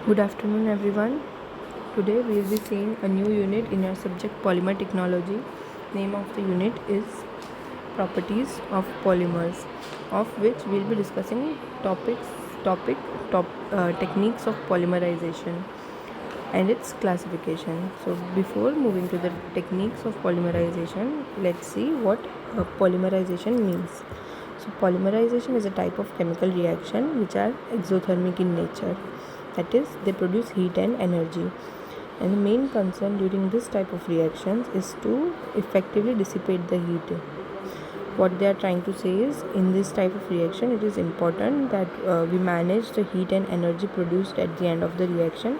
Good afternoon, everyone. Today we will be seeing a new unit in our subject Polymer Technology. Name of the unit is Properties of Polymers, of which we will be discussing techniques of polymerization and its classification. So before moving to the techniques of polymerization, let's see what polymerization means. So polymerization is a type of chemical reaction which are exothermic in nature. That is, they produce heat and energy. And the main concern during this type of reactions is to effectively dissipate the heat. What they are trying to say is, in this type of reaction, it is important that we manage the heat and energy produced at the end of the reaction,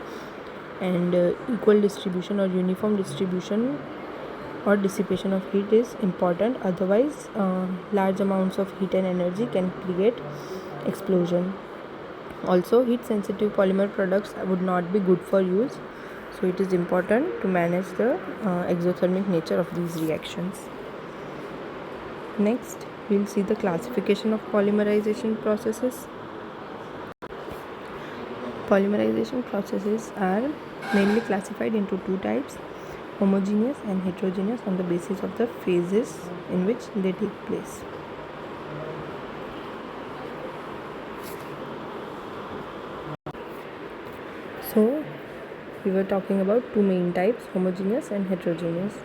and equal distribution or uniform distribution or dissipation of heat is important. Otherwise, large amounts of heat and energy can create explosion. Also, heat sensitive polymer products would not be good for use, so it is important to manage the exothermic nature of these reactions. Next, we will see the classification of polymerization processes. Polymerization processes are mainly classified into two types: homogeneous and heterogeneous, on the basis of the phases in which they take place. So we were talking about two main types, homogeneous and heterogeneous.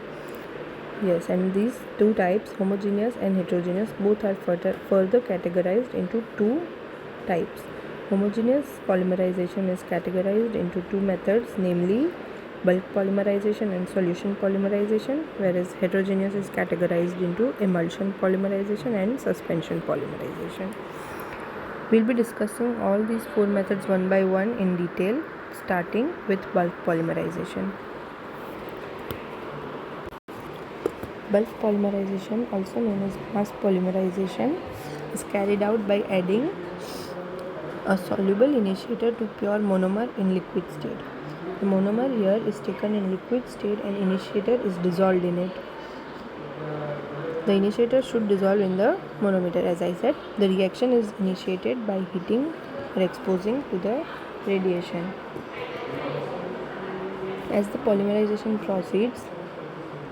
Yes, and these two types, homogeneous and heterogeneous, both are further categorized into two types. Homogeneous polymerization is categorized into two methods, namely bulk polymerization and solution polymerization, whereas heterogeneous is categorized into emulsion polymerization and suspension polymerization. We'll be discussing all these four methods one by one in detail, starting with bulk polymerization. Bulk polymerization, also known as mass polymerization, is carried out by adding a soluble initiator to pure monomer in liquid state. The monomer here is taken in liquid state and initiator is dissolved in it. The initiator should dissolve in the monomer. As I said, the reaction is initiated by heating or exposing to the radiation. As the polymerization proceeds,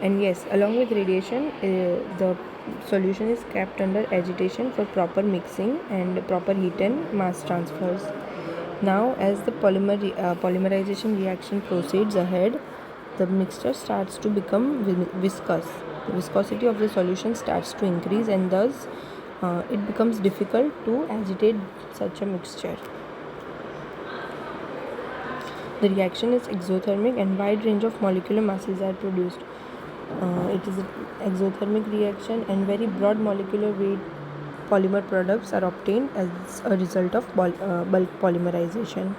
and yes, along with radiation, the solution is kept under agitation for proper mixing and proper heat and mass transfers. Now, as the polymerization reaction proceeds ahead, the mixture starts to become viscous. The viscosity of the solution starts to increase, and thus it becomes difficult to agitate such a mixture. The reaction is exothermic and wide range of molecular masses are produced. It is an exothermic reaction and very broad molecular weight polymer products are obtained as a result of bulk polymerization.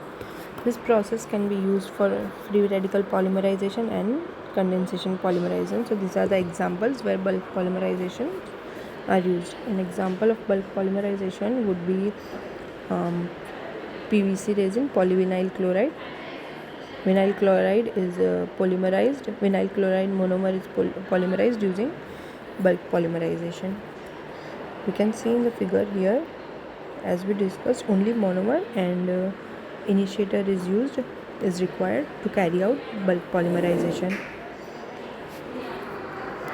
This process can be used for free radical polymerization and condensation polymerization. So these are the examples where bulk polymerization are used. An example of bulk polymerization would be PVC resin, polyvinyl chloride. Vinyl chloride is polymerized. Vinyl chloride monomer is polymerized using bulk polymerization. We can see in the figure here, as we discussed, only monomer and initiator is required to carry out bulk polymerization.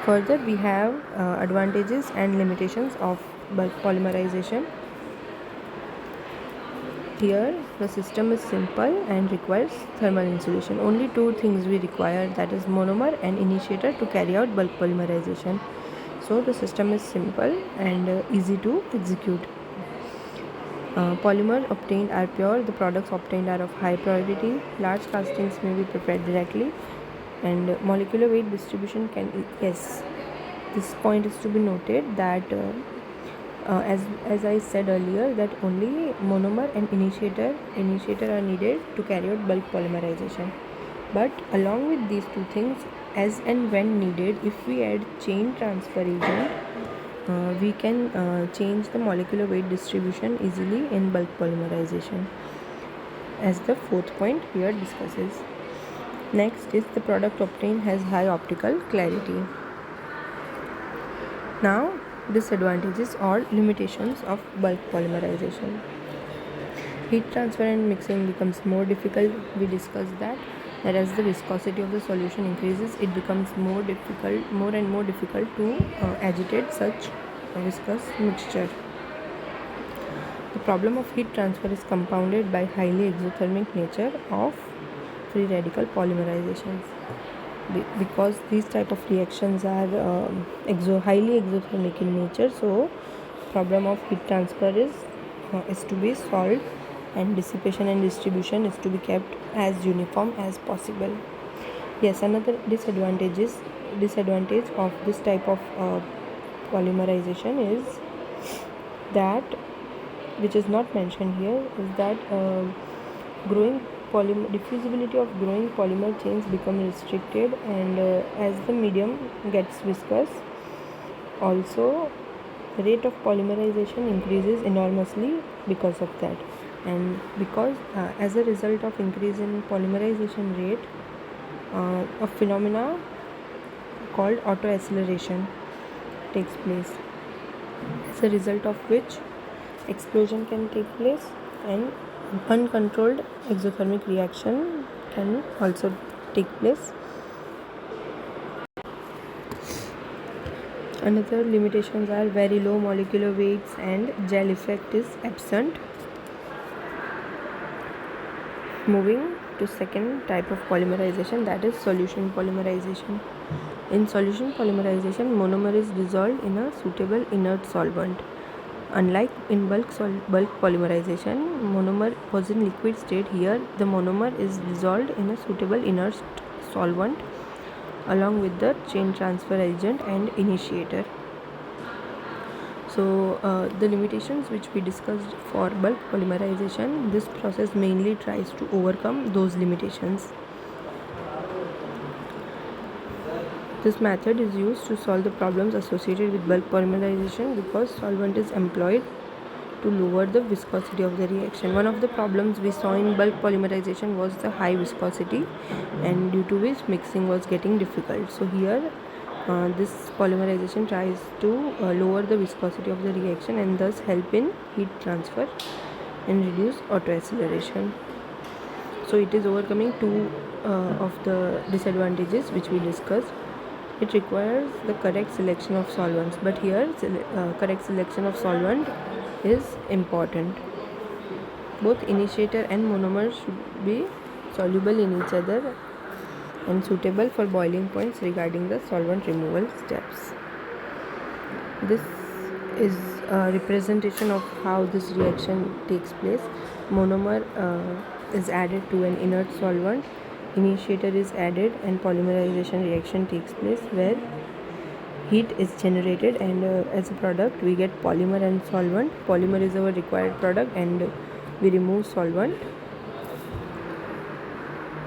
Further, we have advantages and limitations of bulk polymerization. Here the system is simple and requires thermal insulation. Only two things we require, that is monomer and initiator, to carry out bulk polymerization. So the system is simple and easy to execute. Polymers obtained are pure. The products obtained are of high purity. Large castings may be prepared directly, and molecular weight distribution can, yes, this point is to be noted that as I said earlier, that only monomer and initiator are needed to carry out bulk polymerization. But along with these two things, as and when needed, if we add chain transfer agent, we can change the molecular weight distribution easily in bulk polymerization, as the fourth point here discusses. Next is the product obtained has high optical clarity. Now, disadvantages or limitations of bulk polymerization. Heat transfer and mixing becomes more difficult. We discussed that as the viscosity of the solution increases, it becomes more and more difficult to agitate such a viscous mixture. The problem of heat transfer is compounded by highly exothermic nature of free radical polymerizations. Because these type of reactions are highly exothermic in nature, so problem of heat transfer is to be solved, and dissipation and distribution is to be kept as uniform as possible. Yes, another disadvantage of this type of polymerization is that, which is not mentioned here, is that diffusibility of growing polymer chains become restricted, and as the medium gets viscous, also the rate of polymerization increases enormously because of that. And because as a result of increase in polymerization rate, a phenomena called autoacceleration takes place, as a result of which explosion can take place, and uncontrolled exothermic reaction can also take place. Another limitations are very low molecular weights and gel effect is absent. Moving to second type of polymerization, that is solution polymerization. In solution polymerization, monomer is dissolved in a suitable inert solvent. Unlike in bulk polymerization, monomer was in liquid state. Here the monomer is dissolved in a suitable inert solvent along with the chain transfer agent and initiator. So the limitations which we discussed for bulk polymerization, this process mainly tries to overcome those limitations. This method is used to solve the problems associated with bulk polymerization because solvent is employed to lower the viscosity of the reaction. One of the problems we saw in bulk polymerization was the high viscosity, and due to which mixing was getting difficult. So here this polymerization tries to lower the viscosity of the reaction and thus help in heat transfer and reduce autoacceleration. So it is overcoming two of the disadvantages which we discussed. It requires the correct selection of solvents, but here correct selection of solvent is important. Both initiator and monomer should be soluble in each other and suitable for boiling points regarding the solvent removal steps. This is a representation of how this reaction takes place. Monomer is added to an inert solvent, initiator is added, and polymerization reaction takes place where heat is generated, and as a product we get polymer and solvent. Polymer is our required product and we remove solvent.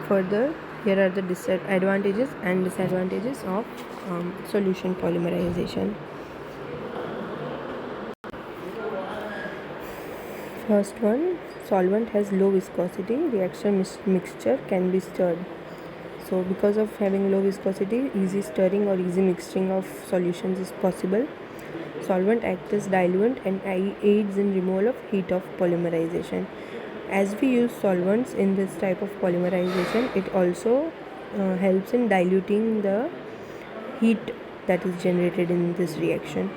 Further, here are the advantages and disadvantages of solution polymerization. First one, solvent has low viscosity, reaction mixture can be stirred. So because of having low viscosity, easy stirring or easy mixing of solutions is possible. Solvent acts as diluent and aids in removal of heat of polymerization. As we use solvents in this type of polymerization, it also helps in diluting the heat that is generated in this reaction.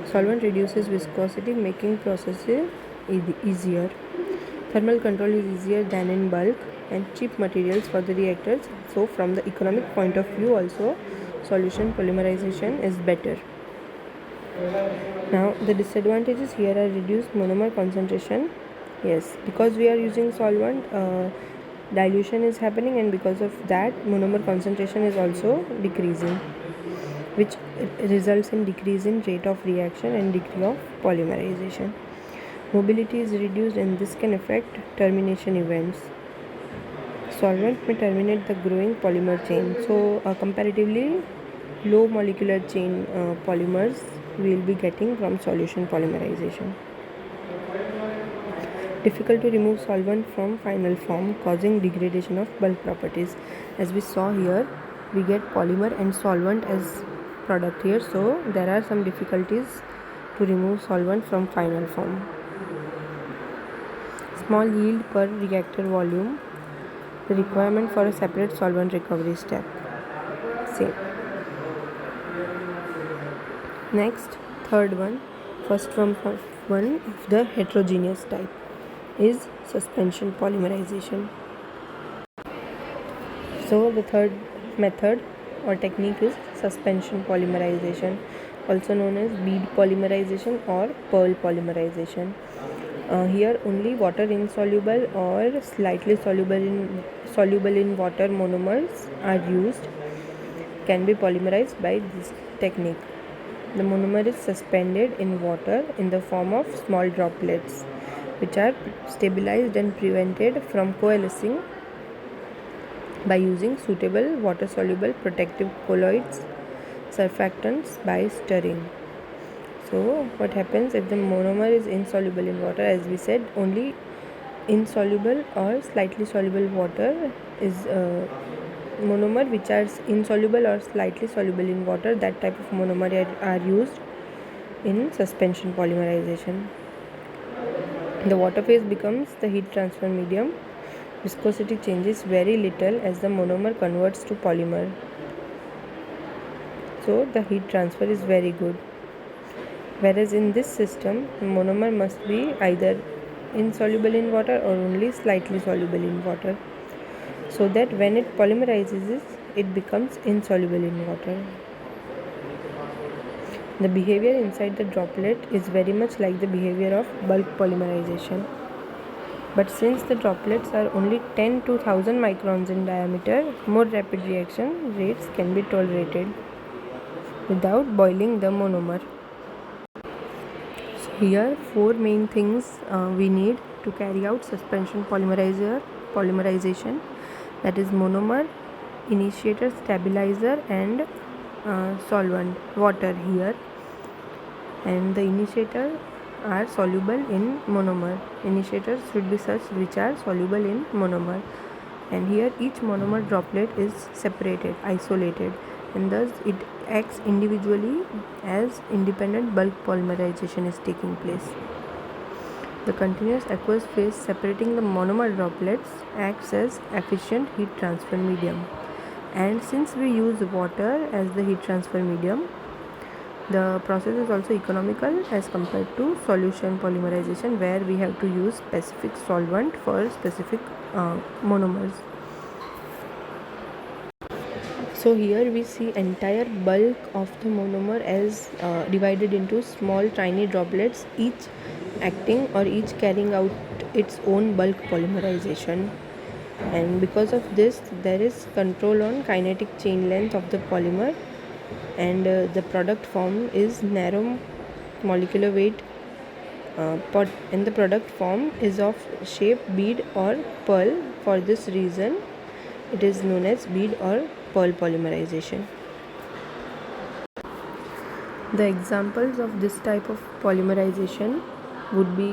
Solvent reduces viscosity, making processes easier. Thermal control is easier than in bulk and cheap materials for the reactors. So from the economic point of view also, solution polymerization is better. Now the disadvantages here are reduced monomer concentration. Yes, because we are using solvent, dilution is happening, and because of that monomer concentration is also decreasing, which results in decrease in rate of reaction and degree of polymerization. Mobility is reduced and this can affect termination events. Solvent may terminate the growing polymer chain. So comparatively low molecular chain polymers we will be getting from solution polymerization. Difficult to remove solvent from final form, causing degradation of bulk properties. As we saw here, we get polymer and solvent as product here, so there are some difficulties to remove solvent from final form. small yield per reactor volume, the requirement for a separate solvent recovery step, same. Next, third one, first one of the heterogeneous type is suspension polymerization. So the third method or technique is suspension polymerization, also known as bead polymerization or pearl polymerization. Here only water insoluble or slightly soluble in water monomers are used, can be polymerized by this technique. The monomer is suspended in water in the form of small droplets, which are stabilized and prevented from coalescing by using suitable water-soluble protective colloids, surfactants by stirring. So what happens if the monomer is insoluble in water? As we said, only insoluble or slightly soluble water is monomer which are insoluble or slightly soluble in water. That type of monomer are used in suspension polymerization. The water phase becomes the heat transfer medium. Viscosity changes very little as the monomer converts to polymer. So the heat transfer is very good. Whereas in this system, the monomer must be either insoluble in water or only slightly soluble in water, so that when it polymerizes, it becomes insoluble in water. The behavior inside the droplet is very much like the behavior of bulk polymerization. But since the droplets are only 10 to 1000 microns in diameter, more rapid reaction rates can be tolerated without boiling the monomer. So here 4 main things we need to carry out suspension polymerization, that is monomer, initiator, stabilizer and solvent, water here. And the initiator are soluble in monomer. Initiators should be such which are soluble in monomer, and here each monomer droplet is separated, isolated, and thus it acts individually as independent bulk polymerization is taking place. The continuous aqueous phase separating the monomer droplets acts as efficient heat transfer medium, and since we use water as the heat transfer medium, the process is also economical as compared to solution polymerization, where we have to use specific solvent for specific monomers. So here we see entire bulk of the monomer as divided into small tiny droplets, each acting or each carrying out its own bulk polymerization. And because of this, there is control on kinetic chain length of the polymer, and the product form is narrow molecular weight and the product form is of shape bead or pearl. For this reason, it is known as bead or pearl polymerization. The examples of this type of polymerization would be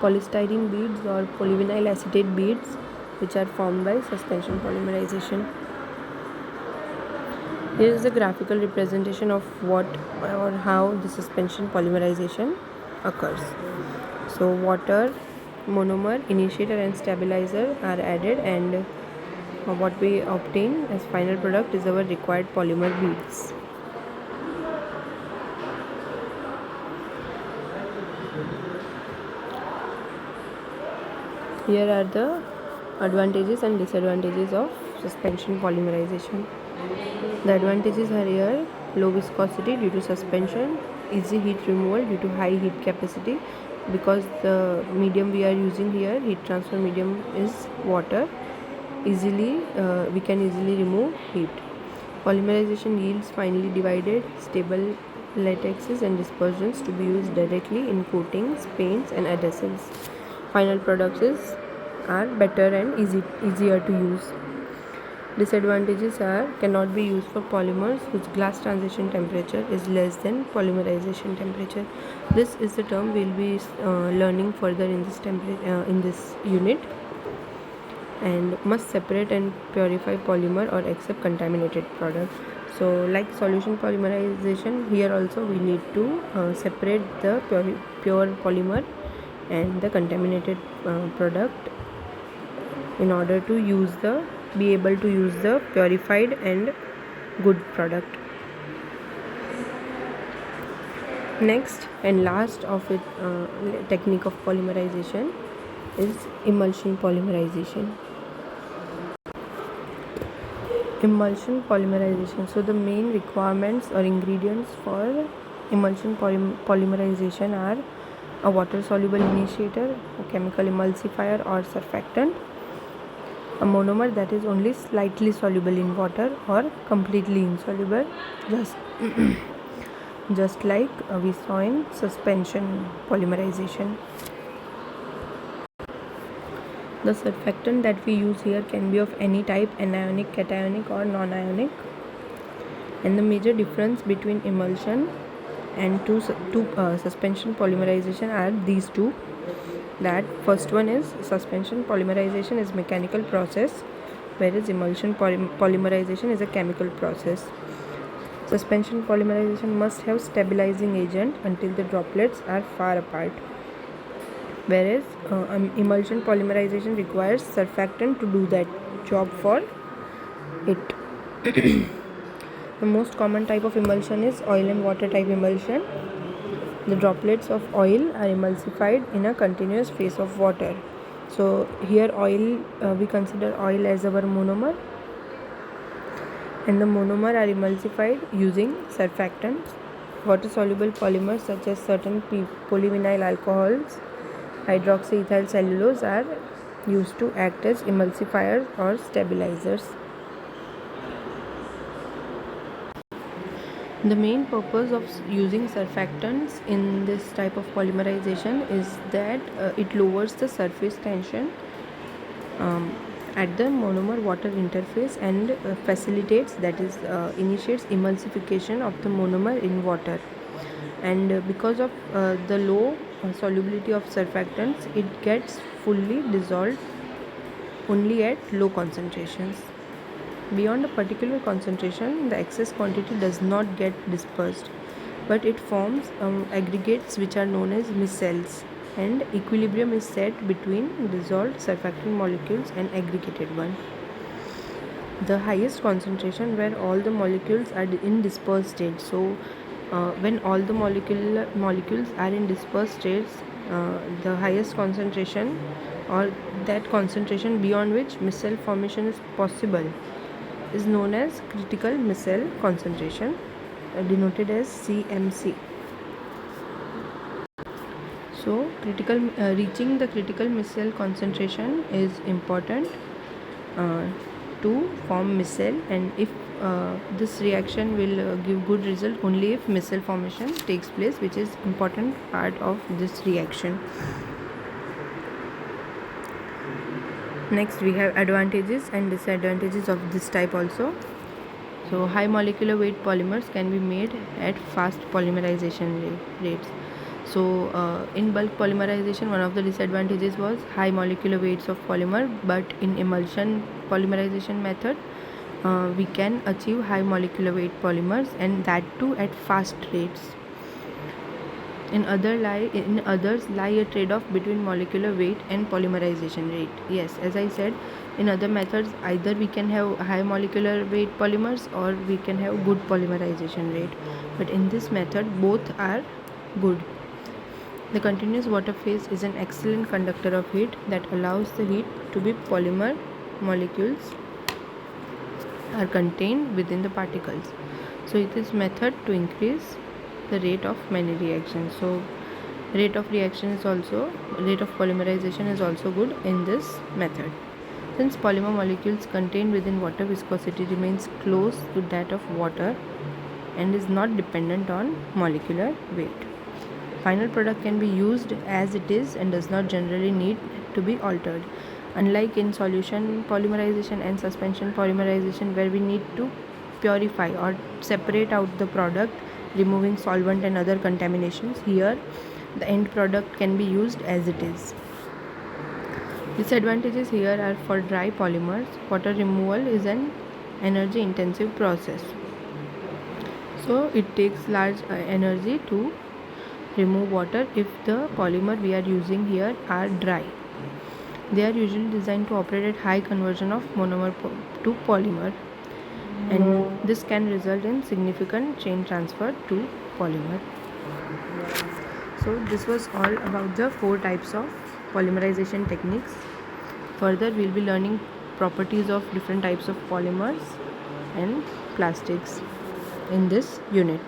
polystyrene beads or polyvinyl acetate beads, which are formed by suspension polymerization. Here is the graphical representation of what or how the suspension polymerization occurs. So water, monomer, initiator and stabilizer are added, and what we obtain as final product is our required polymer beads. Here are the advantages and disadvantages of suspension polymerization. The advantages are here: low viscosity due to suspension, easy heat removal due to high heat capacity, because the medium we are using here, heat transfer medium, is water. We can easily remove heat. Polymerization yields finely divided, stable latexes and dispersions to be used directly in coatings, paints and adhesives. Final products are better and easier to use. Disadvantages are: cannot be used for polymers whose glass transition temperature is less than polymerization temperature. This is the term we will be learning further in this unit. And must separate and purify polymer or accept contaminated product. So like solution polymerization, here also we need to separate the pure polymer and the contaminated product in order to be able to use the purified and good product. Next and last of it technique of polymerization is emulsion polymerization. Emulsion polymerization. So the main requirements or ingredients for emulsion polymerization are a water soluble initiator, a chemical emulsifier or surfactant, a monomer that is only slightly soluble in water or completely insoluble, just like we saw in suspension polymerization. The surfactant that we use here can be of any type, anionic, cationic or non-ionic. And the major difference between emulsion and suspension polymerization are these two. That first one is suspension polymerization is mechanical process, whereas emulsion polymerization is a chemical process. Suspension polymerization must have stabilizing agent until the droplets are far apart, whereas emulsion polymerization requires surfactant to do that job for it. The most common type of emulsion is oil and water type emulsion. The droplets of oil are emulsified in a continuous phase of water. So here we consider oil as our monomer, and the monomer are emulsified using surfactants. Water soluble polymers such as certain polyvinyl alcohols, hydroxyethyl cellulose are used to act as emulsifiers or stabilizers. The main purpose of using surfactants in this type of polymerization is that it lowers the surface tension at the monomer water interface and facilitates, that is initiates emulsification of the monomer in water. And because of the low solubility of surfactants, it gets fully dissolved only at low concentrations. Beyond a particular concentration, the excess quantity does not get dispersed, but it forms aggregates which are known as micelles, and equilibrium is set between dissolved surfactant molecules and aggregated one. The highest concentration where all the molecules are in dispersed state. So when all the molecules are in dispersed states, the highest concentration or that concentration beyond which micelle formation is possible is known as critical micelle concentration, denoted as CMC. So reaching the critical micelle concentration is important to form micelle, and if this reaction will give good result only if micelle formation takes place, which is important part of this reaction. Next we have advantages and disadvantages of this type also. So high molecular weight polymers can be made at fast polymerization rates. So in bulk polymerization, one of the disadvantages was high molecular weights of polymer, but in emulsion polymerization method we can achieve high molecular weight polymers, and that too at fast rates. In others lie a trade-off between molecular weight and polymerization rate. Yes, as I said, in other methods either we can have high molecular weight polymers or we can have good polymerization rate, but in this method both are good. The continuous water phase is an excellent conductor of heat that allows the heat to be polymer molecules are contained within the particles. So it is method to increase the rate of many reactions. So rate of polymerization is also good in this method. Since polymer molecules contained within water, viscosity remains close to that of water and is not dependent on molecular weight. Final product can be used as it is and does not generally need to be altered. Unlike in solution polymerization and suspension polymerization, where we need to purify or separate out the product, removing solvent and other contaminations, here the end product can be used as it is. Disadvantages here are for dry polymers. Water removal is an energy intensive process. So it takes large energy to remove water if the polymer we are using here are dry. They are usually designed to operate at high conversion of monomer to polymer, and this can result in significant chain transfer to polymer. So this was all about the 4 types of polymerization techniques. Further, we'll be learning properties of different types of polymers and plastics in this unit.